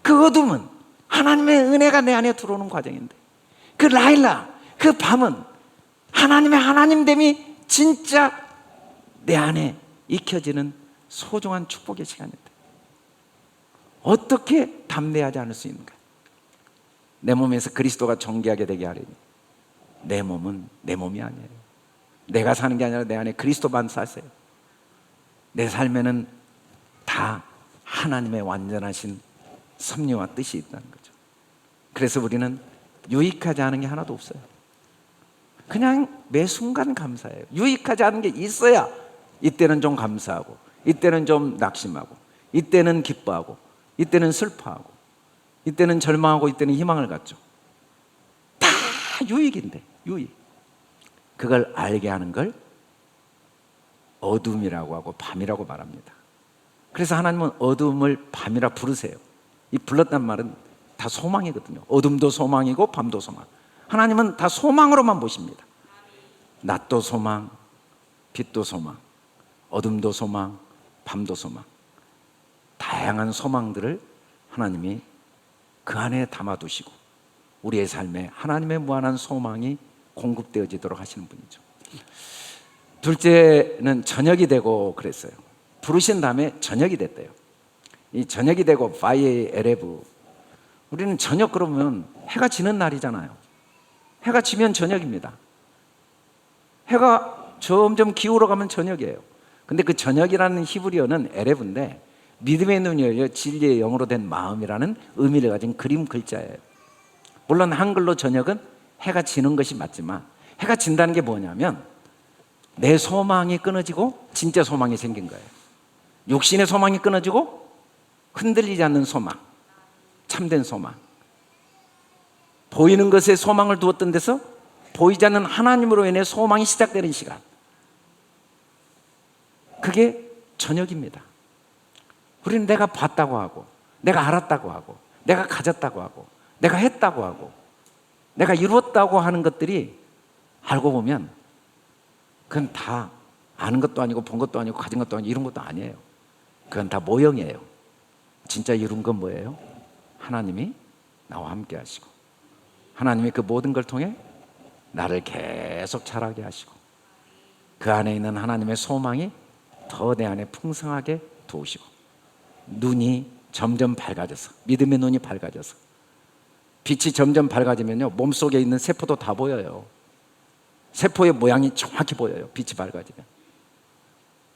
그 어둠은 하나님의 은혜가 내 안에 들어오는 과정인데, 그 라일라, 그 밤은 하나님의 하나님됨이 진짜 내 안에 익혀지는 소중한 축복의 시간인데 어떻게 담대하지 않을 수 있는가? 내 몸에서 그리스도가 존귀하게 되게 하리니 내 몸은 내 몸이 아니에요. 내가 사는 게 아니라 내 안에 그리스도만 사세요. 내 삶에는 다 하나님의 완전하신 섭리와 뜻이 있다는 거죠. 그래서 우리는 유익하지 않은 게 하나도 없어요. 그냥 매 순간 감사해요. 유익하지 않은 게 있어야 이때는 좀 감사하고, 이때는 좀 낙심하고, 이때는 기뻐하고, 이때는 슬퍼하고, 이때는 절망하고, 이때는 희망을 갖죠. 다 유익인데, 유익. 그걸 알게 하는 걸 어둠이라고 하고 밤이라고 말합니다. 그래서 하나님은 어둠을 밤이라 부르세요. 이 불렀단 말은 다 소망이거든요. 어둠도 소망이고 밤도 소망. 하나님은 다 소망으로만 보십니다. 낮도 소망, 빛도 소망, 어둠도 소망, 밤도 소망. 다양한 소망들을 하나님이 그 안에 담아두시고 우리의 삶에 하나님의 무한한 소망이 공급되어지도록 하시는 분이죠. 둘째는 저녁이 되고 그랬어요. 부르신 다음에 저녁이 됐대요. 이 저녁이 되고 파이에 에레브, 우리는 저녁 그러면 해가 지는 날이잖아요. 해가 지면 저녁입니다. 해가 점점 기울어 가면 저녁이에요. 근데 그 저녁이라는 히브리어는 에레브인데 믿음의 눈이 열려 진리의 영으로 된 마음이라는 의미를 가진 그림 글자예요. 물론 한글로 저녁은 해가 지는 것이 맞지만, 해가 진다는 게 뭐냐면 내 소망이 끊어지고 진짜 소망이 생긴 거예요. 육신의 소망이 끊어지고 흔들리지 않는 소망, 참된 소망. 보이는 것에 소망을 두었던 데서 보이지 않는 하나님으로 인해 소망이 시작되는 시간, 그게 저녁입니다. 우리는 내가 봤다고 하고, 내가 알았다고 하고, 내가 가졌다고 하고, 내가 했다고 하고, 내가 이루었다고 하는 것들이 알고 보면 그건 다 아는 것도 아니고 본 것도 아니고 가진 것도 아니고 이런 것도 아니에요. 그건 다 모형이에요. 진짜 이룬 건 뭐예요? 하나님이 나와 함께 하시고, 하나님이 그 모든 걸 통해 나를 계속 자라게 하시고, 그 안에 있는 하나님의 소망이 더 내 안에 풍성하게 도우시고, 눈이 점점 밝아져서, 믿음의 눈이 밝아져서, 빛이 점점 밝아지면요 몸속에 있는 세포도 다 보여요. 세포의 모양이 정확히 보여요. 빛이 밝아지면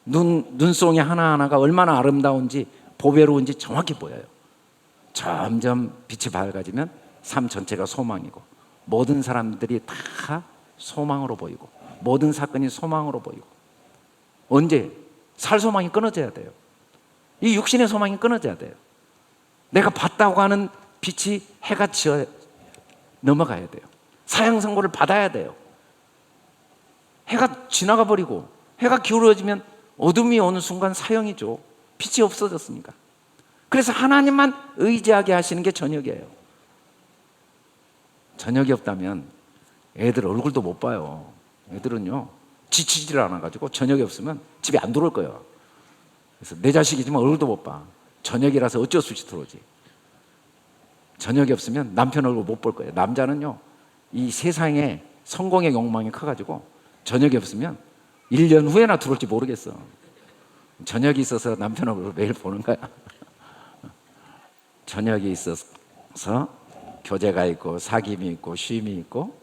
눈송이 하나하나가 얼마나 아름다운지 보배로운지 정확히 보여요. 점점 빛이 밝아지면 삶 전체가 소망이고, 모든 사람들이 다 소망으로 보이고, 모든 사건이 소망으로 보이고. 언제? 살 소망이 끊어져야 돼요. 이 육신의 소망이 끊어져야 돼요. 내가 봤다고 하는 빛이 해가 지어 넘어가야 돼요. 사형 선고를 받아야 돼요. 해가 지나가 버리고 해가 기울어지면 어둠이 어느 순간 사형이죠. 빛이 없어졌으니까. 그래서 하나님만 의지하게 하시는 게 저녁이에요. 저녁이 없다면 애들 얼굴도 못 봐요. 애들은요 지치질 않아가지고 저녁이 없으면 집에 안 들어올 거예요. 그래서 내 자식이지만 얼굴도 못 봐. 저녁이라서 어쩔 수 없이 들어오지. 저녁이 없으면 남편 얼굴 못 볼 거예요. 남자는요 이 세상에 성공의 욕망이 커가지고 저녁이 없으면 1년 후에나 들어올지 모르겠어. 저녁이 있어서 남편 얼굴을 매일 보는 거야. 저녁이 있어서 교제가 있고 사귐이 있고 쉼이 있고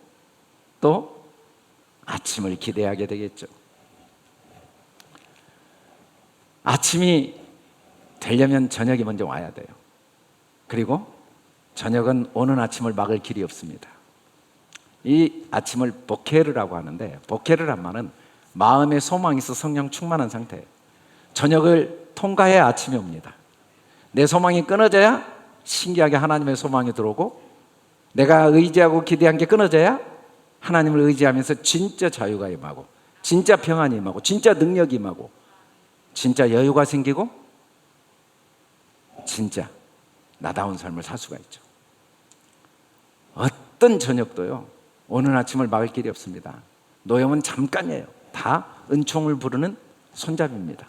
또 아침을 기대하게 되겠죠. 아침이 되려면 저녁이 먼저 와야 돼요. 그리고 저녁은 오는 아침을 막을 길이 없습니다. 이 아침을 보케르라고 하는데, 보케르란 말은 마음의 소망이 있어 성령 충만한 상태예요. 저녁을 통과해야 아침이 옵니다. 내 소망이 끊어져야 신기하게 하나님의 소망이 들어오고, 내가 의지하고 기대한 게 끊어져야 하나님을 의지하면서 진짜 자유가 임하고, 진짜 평안이 임하고, 진짜 능력이 임하고, 진짜 여유가 생기고, 진짜 나다운 삶을 살 수가 있죠. 어떤 저녁도요 오는 아침을 막을 길이 없습니다. 노염은 잠깐이에요. 다 은총을 부르는 손잡이입니다.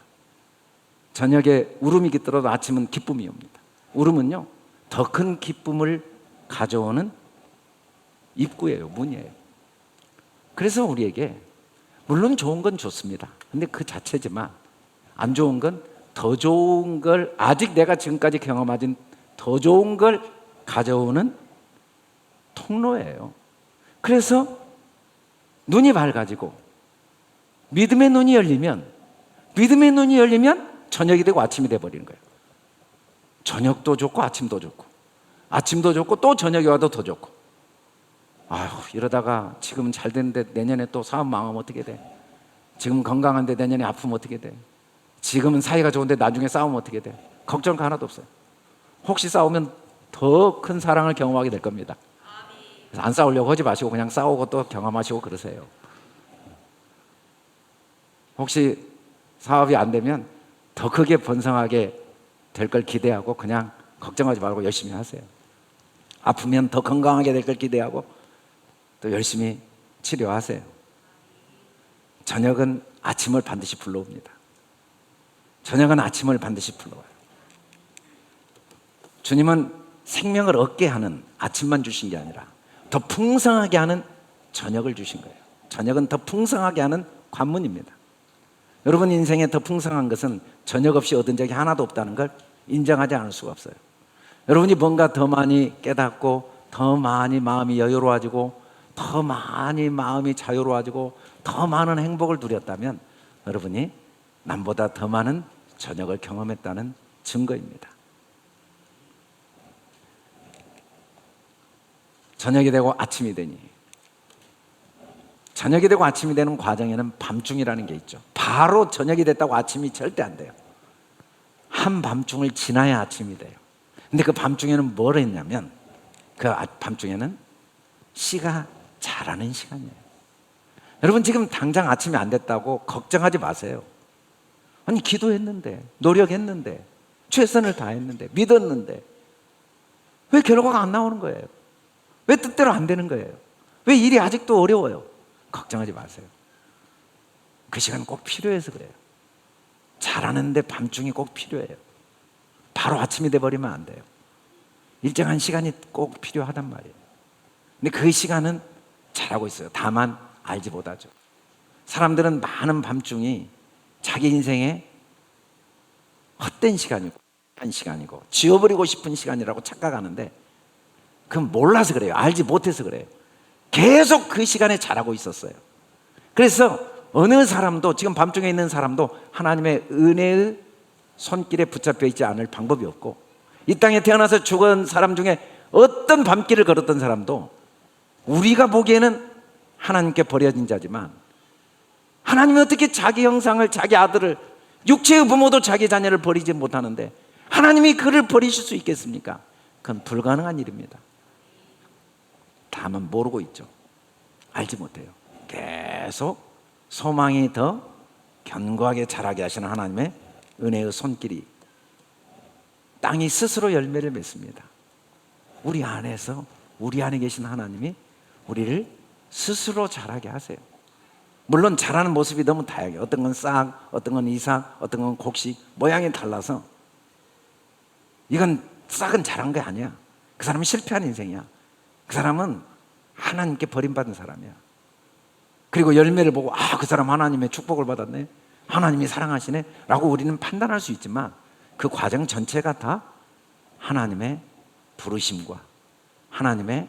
저녁에 울음이 깃들어도 아침은 기쁨이 옵니다. 울음은요, 더 큰 기쁨을 가져오는 입구예요, 문이에요. 그래서 우리에게 물론 좋은 건 좋습니다. 근데 그 자체지만 안 좋은 건 더 좋은 걸, 아직 내가 지금까지 경험하진 더 좋은 걸 가져오는 통로예요. 그래서 눈이 밝아지고 믿음의 눈이 열리면 저녁이 되고 아침이 돼버리는 거예요. 저녁도 좋고 아침도 좋고, 아침도 좋고 또 저녁이 와도 더 좋고. 아휴, 이러다가 지금은 잘 됐는데 내년에 또 사업 망하면 어떻게 돼? 지금 건강한데 내년에 아프면 어떻게 돼? 지금은 사이가 좋은데 나중에 싸우면 어떻게 돼? 걱정 하나도 없어요. 혹시 싸우면 더 큰 사랑을 경험하게 될 겁니다. 그래서 안 싸우려고 하지 마시고 그냥 싸우고 또 경험하시고 그러세요. 혹시 사업이 안 되면 더 크게 번성하게 될 걸 기대하고 그냥 걱정하지 말고 열심히 하세요. 아프면 더 건강하게 될 걸 기대하고 또 열심히 치료하세요. 저녁은 아침을 반드시 불러옵니다. 저녁은 아침을 반드시 불러와요. 주님은 생명을 얻게 하는 아침만 주신 게 아니라 더 풍성하게 하는 저녁을 주신 거예요. 저녁은 더 풍성하게 하는 관문입니다. 여러분 인생에 더 풍성한 것은 저녁 없이 얻은 적이 하나도 없다는 걸 인정하지 않을 수가 없어요. 여러분이 뭔가 더 많이 깨닫고 더 많이 마음이 여유로워지고 더 많이 마음이 자유로워지고 더 많은 행복을 누렸다면 여러분이 남보다 더 많은 저녁을 경험했다는 증거입니다. 저녁이 되고 아침이 되니, 저녁이 되고 아침이 되는 과정에는 밤중이라는 게 있죠. 바로 저녁이 됐다고 아침이 절대 안 돼요. 한밤중을 지나야 아침이 돼요. 근데 그 밤중에는 뭘 했냐면 그 밤중에는 씨가 자라는 시간이에요. 여러분 지금 당장 아침이 안 됐다고 걱정하지 마세요. 아니 기도했는데, 노력했는데, 최선을 다했는데, 믿었는데 왜 결과가 안 나오는 거예요? 왜 뜻대로 안 되는 거예요? 왜 일이 아직도 어려워요? 걱정하지 마세요. 그 시간 꼭 필요해서 그래요. 잘하는데 밤중이 꼭 필요해요. 바로 아침이 돼버리면 안 돼요. 일정한 시간이 꼭 필요하단 말이에요. 근데 그 시간은 잘하고 있어요. 다만 알지 못하죠. 사람들은 많은 밤중이 자기 인생에 헛된 시간이고 한 시간이고 지워버리고 싶은 시간이라고 착각하는데 그건 몰라서 그래요. 알지 못해서 그래요. 계속 그 시간에 잘하고 있었어요. 그래서 어느 사람도 지금 밤중에 있는 사람도 하나님의 은혜의 손길에 붙잡혀 있지 않을 방법이 없고 이 땅에 태어나서 죽은 사람 중에 어떤 밤길을 걸었던 사람도 우리가 보기에는 하나님께 버려진 자지만 하나님이 어떻게 자기 형상을 자기 아들을 육체의 부모도 자기 자녀를 버리지 못하는데 하나님이 그를 버리실 수 있겠습니까? 그건 불가능한 일입니다. 다만 모르고 있죠. 알지 못해요. 계속 소망이 더 견고하게 자라게 하시는 하나님의 은혜의 손길이 땅이 스스로 열매를 맺습니다. 우리 안에서 우리 안에 계신 하나님이 우리를 스스로 자라게 하세요. 물론 자라는 모습이 너무 다양해요. 어떤 건 싹, 어떤 건 이삭, 어떤 건 곡식, 모양이 달라서 이건 싹은 자란 게 아니야. 그 사람은 실패한 인생이야. 그 사람은 하나님께 버림받은 사람이야. 그리고 열매를 보고 그 사람 하나님의 축복을 받았네, 하나님이 사랑하시네 라고 우리는 판단할 수 있지만 그 과정 전체가 다 하나님의 부르심과 하나님의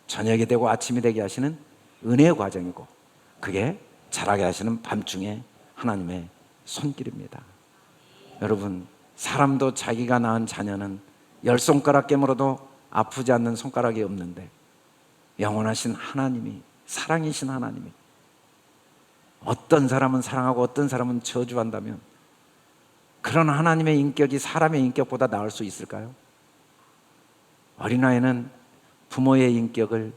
저녁이 되고 아침이 되게 하시는 은혜의 과정이고 그게 자라게 하시는 밤중에 하나님의 손길입니다. 여러분 사람도 자기가 낳은 자녀는 10손가락 깨물어도 아프지 않는 손가락이 없는데 영원하신 하나님이, 사랑이신 하나님이 어떤 사람은 사랑하고 어떤 사람은 저주한다면 그런 하나님의 인격이 사람의 인격보다 나을 수 있을까요? 어린아이는 부모의 인격을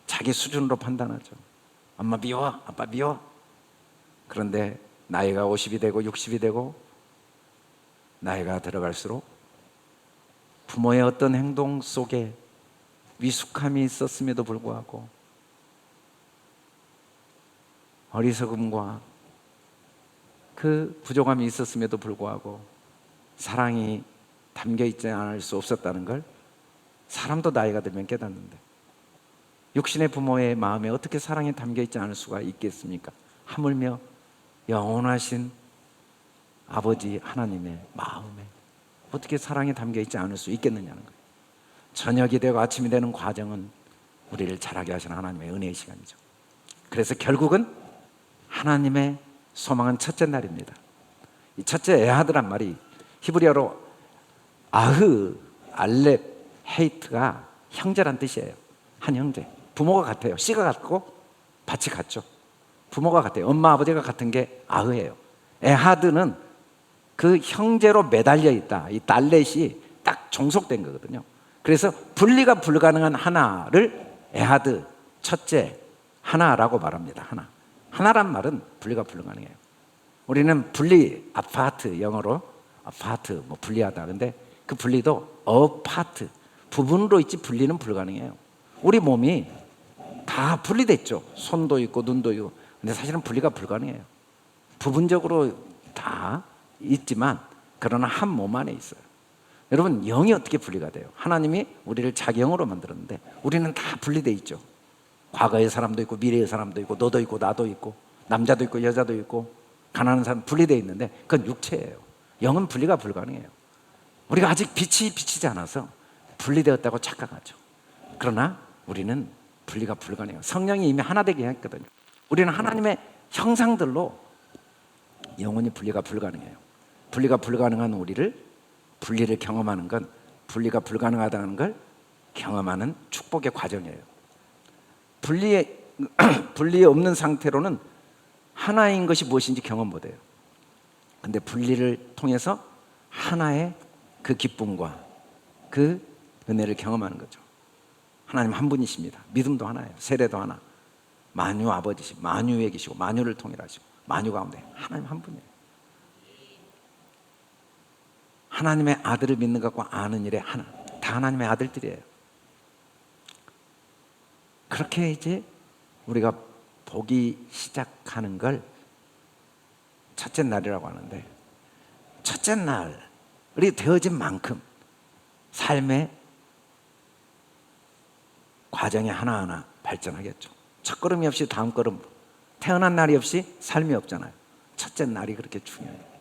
자기 수준으로 판단하죠. 엄마 미워, 아빠 미워. 그런데 나이가 50이 되고 60이 되고 나이가 들어갈수록 부모의 어떤 행동 속에 미숙함이 있었음에도 불구하고 어리석음과 그 부족함이 있었음에도 불구하고 사랑이 담겨 있지 않을 수 없었다는 걸 사람도 나이가 들면 깨닫는데, 육신의 부모의 마음에 어떻게 사랑이 담겨 있지 않을 수가 있겠습니까? 하물며 영원하신 아버지 하나님의 마음에 어떻게 사랑이 담겨 있지 않을 수 있겠느냐는 거예요. 저녁이 되고 아침이 되는 과정은 우리를 자라게 하시는 하나님의 은혜의 시간이죠. 그래서 결국은 하나님의 소망은 첫째 날입니다. 이 첫째 에하드란 말이 히브리어로 아흐, 알렙, 헤이트가 형제란 뜻이에요. 한 형제. 부모가 같아요. 씨가 같고 밭이 같죠. 부모가 같아요. 엄마 아버지가 같은 게 아흐예요. 에하드는 그 형제로 매달려 있다. 이 달렛이 딱 종속된 거거든요. 그래서 분리가 불가능한 하나를 에하드, 첫째, 하나라고 말합니다. 하나란 말은 분리가 불가능해요. 우리는 분리, 아파트, 영어로 아파트, 뭐 분리하다. 근데 그 분리도 어파트, 부분으로 있지 분리는 불가능해요. 우리 몸이 다 분리됐죠. 손도 있고 눈도 있고. 근데 사실은 분리가 불가능해요. 부분적으로 다 있지만 그러나 한 몸 안에 있어요. 여러분, 영이 어떻게 분리가 돼요? 하나님이 우리를 자기 영으로 만들었는데 우리는 다 분리되어 있죠. 과거의 사람도 있고 미래의 사람도 있고 너도 있고 나도 있고 남자도 있고 여자도 있고 가난한 사람 분리되어 있는데 그건 육체예요. 영은 분리가 불가능해요. 우리가 아직 빛이 비치지 않아서 분리되었다고 착각하죠. 그러나 우리는 분리가 불가능해요. 성령이 이미 하나 되게 했거든요. 우리는 하나님의 형상들로 영원히 분리가 불가능해요. 분리가 불가능한 우리를 분리를 경험하는 건 분리가 불가능하다는 걸 경험하는 축복의 과정이에요. 분리 없는 상태로는 하나인 것이 무엇인지 경험 못해요. 근데 분리를 통해서 하나의 그 기쁨과 그 은혜를 경험하는 거죠. 하나님 한 분이십니다. 믿음도 하나예요. 세례도 하나. 만유 아버지시고 만유에 계시고 만유를 통일하시고 만유 가운데 하나님 한 분이에요. 하나님의 아들을 믿는 것과 아는 일에 하나. 다 하나님의 아들들이에요. 그렇게 이제 우리가 보기 시작하는 걸 첫째 날이라고 하는데, 첫째 날이 되어진 만큼 삶의 과정이 하나하나 발전하겠죠. 첫걸음이 없이 다음 걸음, 태어난 날이 없이 삶이 없잖아요. 첫째 날이 그렇게 중요해요.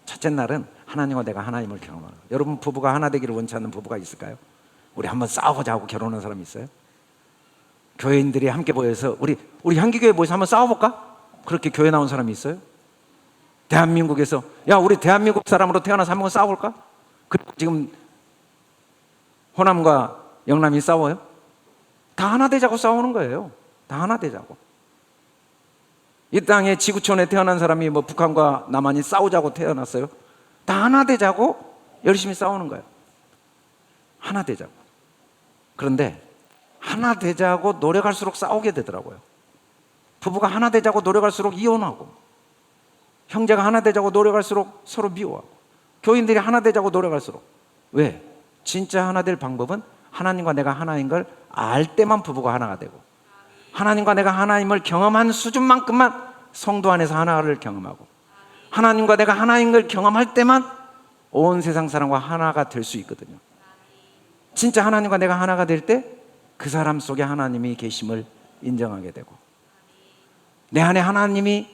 첫째 날은 하나님과 내가 하나님을 경험하는 거예요. 여러분, 부부가 하나 되기를 원치 않는 부부가 있을까요? 우리 한번 싸우고자 하고 결혼한 사람 있어요? 교회인들이 함께 모여서 우리 향기교회 모여서 한번 싸워볼까? 그렇게 교회 나온 사람이 있어요? 대한민국에서 야, 우리 대한민국 사람으로 태어나서 한번 싸워볼까? 그리고 지금 호남과 영남이 싸워요? 다 하나 되자고 싸우는 거예요. 다 하나 되자고. 이 땅에 지구촌에 태어난 사람이 뭐 북한과 남한이 싸우자고 태어났어요? 다 하나 되자고 열심히 싸우는 거예요. 하나 되자고. 그런데 하나 되자고 노력할수록 싸우게 되더라고요. 부부가 하나 되자고 노력할수록 이혼하고, 형제가 하나 되자고 노력할수록 서로 미워하고, 교인들이 하나 되자고 노력할수록. 왜? 진짜 하나 될 방법은 하나님과 내가 하나인 걸 알 때만 부부가 하나가 되고, 하나님과 내가 하나님을 경험한 수준만큼만 성도 안에서 하나를 경험하고, 하나님과 내가 하나인 걸 경험할 때만 온 세상 사람과 하나가 될 수 있거든요. 진짜 하나님과 내가 하나가 될 때 그 사람 속에 하나님이 계심을 인정하게 되고, 내 안에 하나님이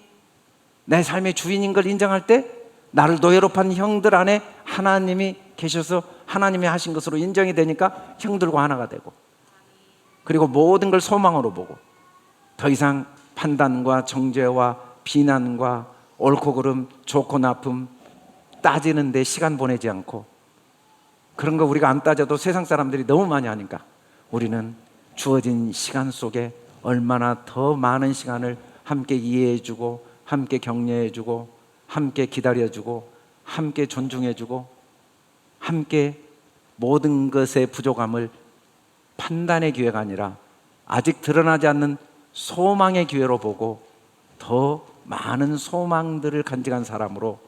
내 삶의 주인인 걸 인정할 때 나를 노예로 판 형들 안에 하나님이 계셔서 하나님이 하신 것으로 인정이 되니까 형들과 하나가 되고, 그리고 모든 걸 소망으로 보고 더 이상 판단과 정죄와 비난과 옳고 그름, 좋고 나쁨 따지는데 시간 보내지 않고, 그런 거 우리가 안 따져도 세상 사람들이 너무 많이 하니까 우리는 주어진 시간 속에 얼마나 더 많은 시간을 함께 이해해주고, 함께 격려해주고, 함께 기다려주고, 함께 존중해주고, 함께 모든 것의 부족함을 판단의 기회가 아니라 아직 드러나지 않는 소망의 기회로 보고 더 많은 소망들을 간직한 사람으로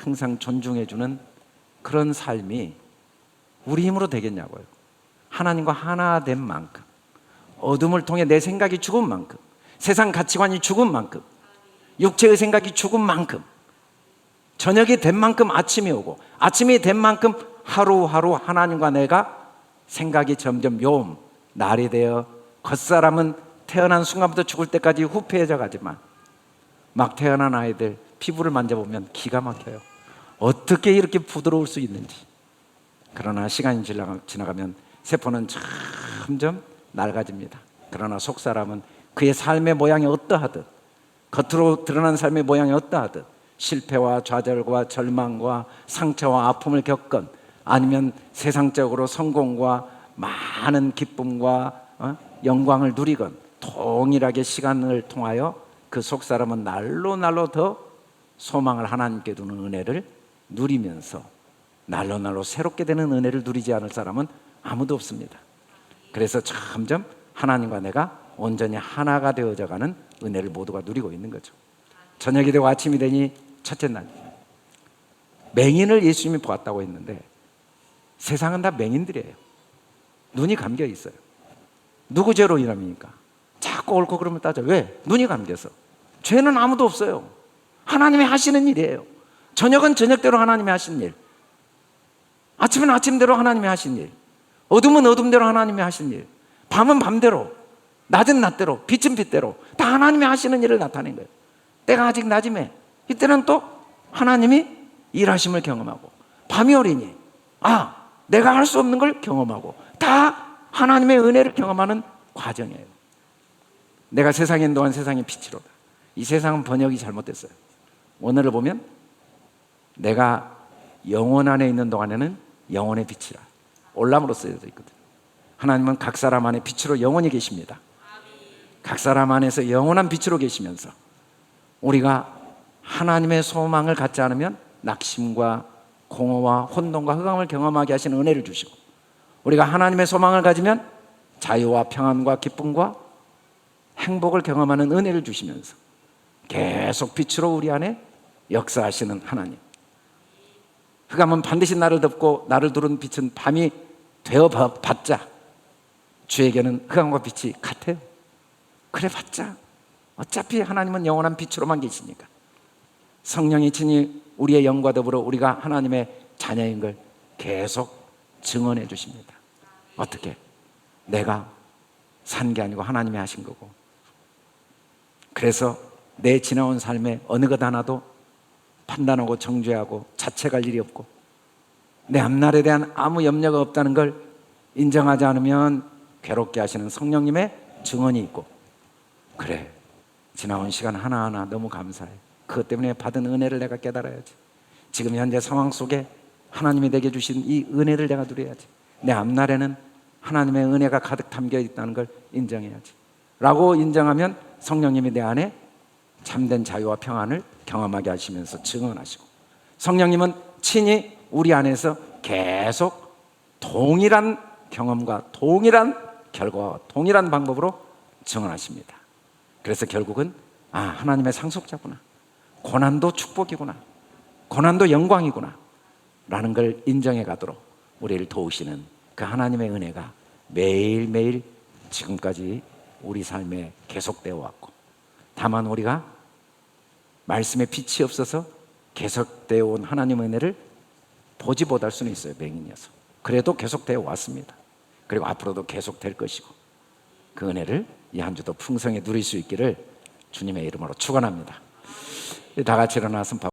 항상 존중해주는 그런 삶이 우리 힘으로 되겠냐고요. 하나님과 하나 된 만큼, 어둠을 통해 내 생각이 죽은 만큼, 세상 가치관이 죽은 만큼, 육체의 생각이 죽은 만큼 저녁이 된 만큼 아침이 오고, 아침이 된 만큼 하루하루 하나님과 내가 생각이 점점 날이 되어 겉사람은 태어난 순간부터 죽을 때까지 후패해져 가지만 막 태어난 아이들 피부를 만져보면 기가 막혀요. 어떻게 이렇게 부드러울 수 있는지. 그러나 시간이 지나가면 세포는 점점 낡아집니다. 그러나 속사람은 그의 삶의 모양이 어떠하든, 겉으로 드러난 삶의 모양이 어떠하든, 실패와 좌절과 절망과 상처와 아픔을 겪건, 아니면 세상적으로 성공과 많은 기쁨과 영광을 누리건, 동일하게 시간을 통하여 그 속사람은 날로 더 소망을 하나님께 두는 은혜를 누리면서 날로 새롭게 되는 은혜를 누리지 않을 사람은 아무도 없습니다. 그래서 점점 하나님과 내가 온전히 하나가 되어져가는 은혜를 모두가 누리고 있는 거죠. 저녁이 되고 아침이 되니 첫째 날, 맹인을 예수님이 보았다고 했는데 세상은 다 맹인들이에요. 눈이 감겨 있어요. 누구 죄로 인함입니까? 자꾸 옳고 그러면 따져. 왜? 눈이 감겨서. 죄는 아무도 없어요. 하나님이 하시는 일이에요. 저녁은 저녁대로 하나님이 하신 일, 아침은 아침대로 하나님이 하신 일, 어둠은 어둠대로 하나님이 하신 일, 밤은 밤대로, 낮은 낮대로, 빛은 빛대로 다 하나님이 하시는 일을 나타낸 거예요. 때가 아직 낮음에 이때는 또 하나님이 일하심을 경험하고, 밤이 오리니 내가 할 수 없는 걸 경험하고, 다 하나님의 은혜를 경험하는 과정이에요. 내가 세상에 있는 동안 세상의 빛이로다. 이 세상은 번역이 잘못됐어요. 오늘을 보면 내가 영혼 안에 있는 동안에는 영혼의 빛이라 올람으로 쓰여져 있거든요. 하나님은 각 사람 안에 빛으로 영원히 계십니다. 각 사람 안에서 영원한 빛으로 계시면서 우리가 하나님의 소망을 갖지 않으면 낙심과 공허와 혼돈과 흑암을 경험하게 하시는 은혜를 주시고, 우리가 하나님의 소망을 가지면 자유와 평안과 기쁨과 행복을 경험하는 은혜를 주시면서 계속 빛으로 우리 안에 역사하시는 하나님. 흑암은 반드시 나를 덮고 나를 두른 빛은 밤이 되어봤자 주에게는 흑암과 빛이 같아요. 그래 봤자 어차피 하나님은 영원한 빛으로만 계시니까 성령이 친히 우리의 영과 더불어 우리가 하나님의 자녀인 걸 계속 증언해 주십니다. 어떻게? 내가 산 게 아니고 하나님이 하신 거고, 그래서 내 지나온 삶에 어느 것 하나도 판단하고 정죄하고 자책할 일이 없고, 내 앞날에 대한 아무 염려가 없다는 걸 인정하지 않으면 괴롭게 하시는 성령님의 증언이 있고, 그래 지나온 시간 하나하나 너무 감사해. 그것 때문에 받은 은혜를 내가 깨달아야지. 지금 현재 상황 속에 하나님이 내게 주신 이 은혜를 내가 누려야지. 내 앞날에는 하나님의 은혜가 가득 담겨 있다는 걸 인정해야지 라고 인정하면 성령님이 내 안에 참된 자유와 평안을 경험하게 하시면서 증언하시고, 성령님은 친히 우리 안에서 계속 동일한 경험과 동일한 결과와 동일한 방법으로 증언하십니다. 그래서 결국은 하나님의 상속자구나, 고난도 축복이구나, 고난도 영광이구나 라는 걸 인정해 가도록 우리를 도우시는 그 하나님의 은혜가 매일매일 지금까지 우리 삶에 계속되어 왔고, 다만 우리가 말씀에 빛이 없어서 계속되어 온 하나님의 은혜를 보지 못할 수는 있어요. 맹인이어서. 그래도 계속되어 왔습니다. 그리고 앞으로도 계속될 것이고, 그 은혜를 이 한 주도 풍성히 누릴 수 있기를 주님의 이름으로 축원합니다. 다 같이 일어나서